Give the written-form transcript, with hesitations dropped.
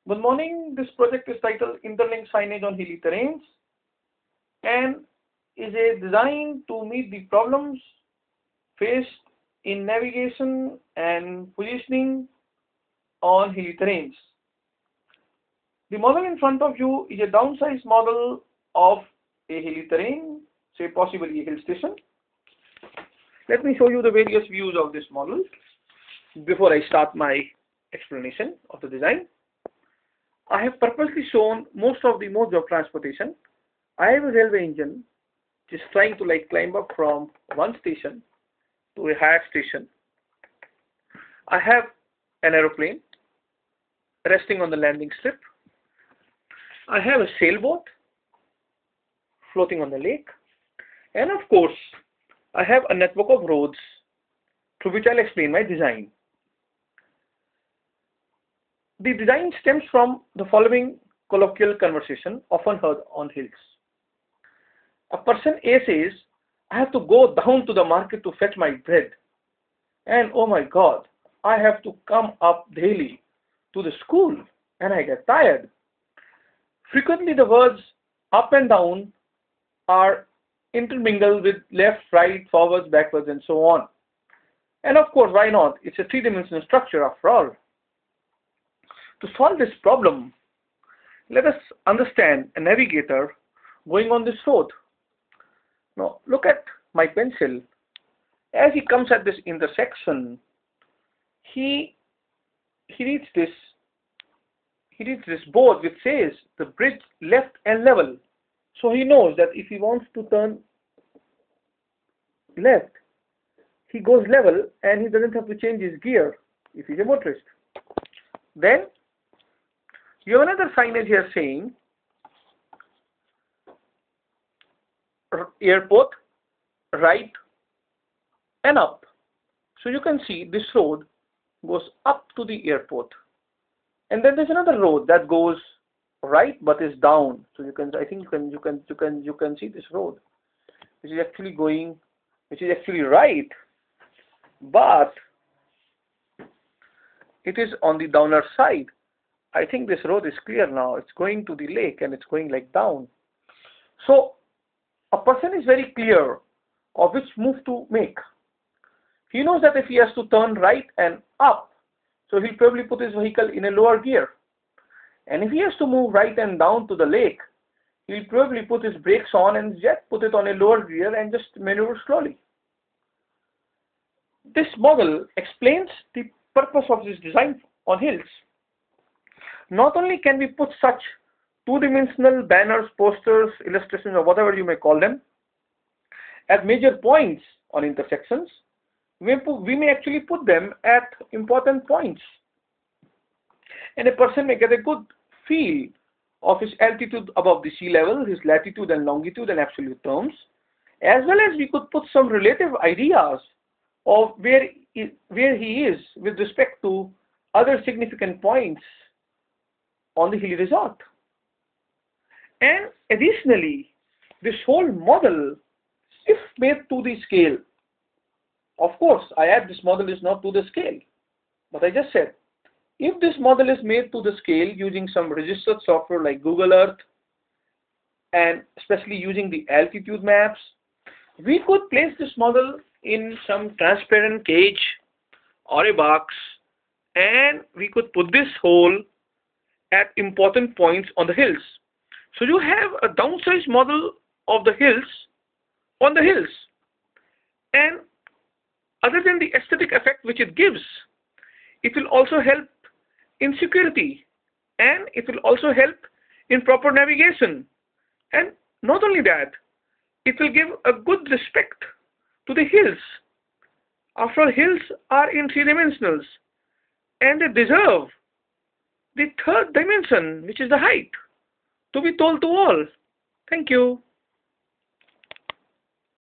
Good morning. This project is titled Interlink Signage on Hilly Terrains and is a design to meet the problems faced in navigation and positioning on hilly terrains. The model in front of you is a downsized model of a hilly terrain, say possibly a hill station. Let me show you the various views of this model before I start my explanation of the design. I have purposely shown most of the modes of transportation. I have a railway engine which is trying to climb up from one station to a higher station. I have an aeroplane resting on the landing strip. I have a sailboat floating on the lake. And of course, I have a network of roads through which I'll explain my design. The design stems from the following colloquial conversation often heard on hills. A person A says, I have to go down to the market to fetch my bread. And oh my God, I have to come up daily to the school and I get tired. Frequently the words up and down are intermingled with left, right, forwards, backwards and so on. And of course, why not? It's a three-dimensional structure after all. To solve this problem, let us understand a navigator going on this road. Now look at my pencil. As he comes at this intersection, he reads this board which says the bridge left and level. So he knows that if he wants to turn left, he goes level and he doesn't have to change his gear if he's a motorist. Then you have another signage here saying airport, right and up. So you can see this road goes up to the airport. And then there's another road that goes right but is down. So you can see this road which is actually right, but it is on the downer side. I think this road is clear now. It's going to the lake and it's going down. So a person is very clear of which move to make. He knows that if he has to turn right and up, so he'll probably put his vehicle in a lower gear. And if he has to move right and down to the lake, he'll probably put his brakes on and put it on a lower gear and just maneuver slowly. This model explains the purpose of this design on hills. Not only can we put such two-dimensional banners, posters, illustrations, or whatever you may call them, at major points on intersections, we may actually put them at important points. And a person may get a good feel of his altitude above the sea level, his latitude and longitude in absolute terms, as well as we could put some relative ideas of where he is with respect to other significant points on the hilly resort. And additionally, this whole model, if made to the scale, of course, I add this model is not to the scale, but I just said, if this model is made to the scale using some registered software like Google Earth, and especially using the altitude maps, we could place this model in some transparent cage or a box, and we could put this hole at important points on the hills. So you have a downsized model of the hills on the hills. And other than the aesthetic effect which it gives, it will also help in security and it will also help in proper navigation. And not only that, it will give a good respect to the hills. After all, hills are in three dimensionals and they deserve the third dimension, which is the height, to be told to all. Thank you.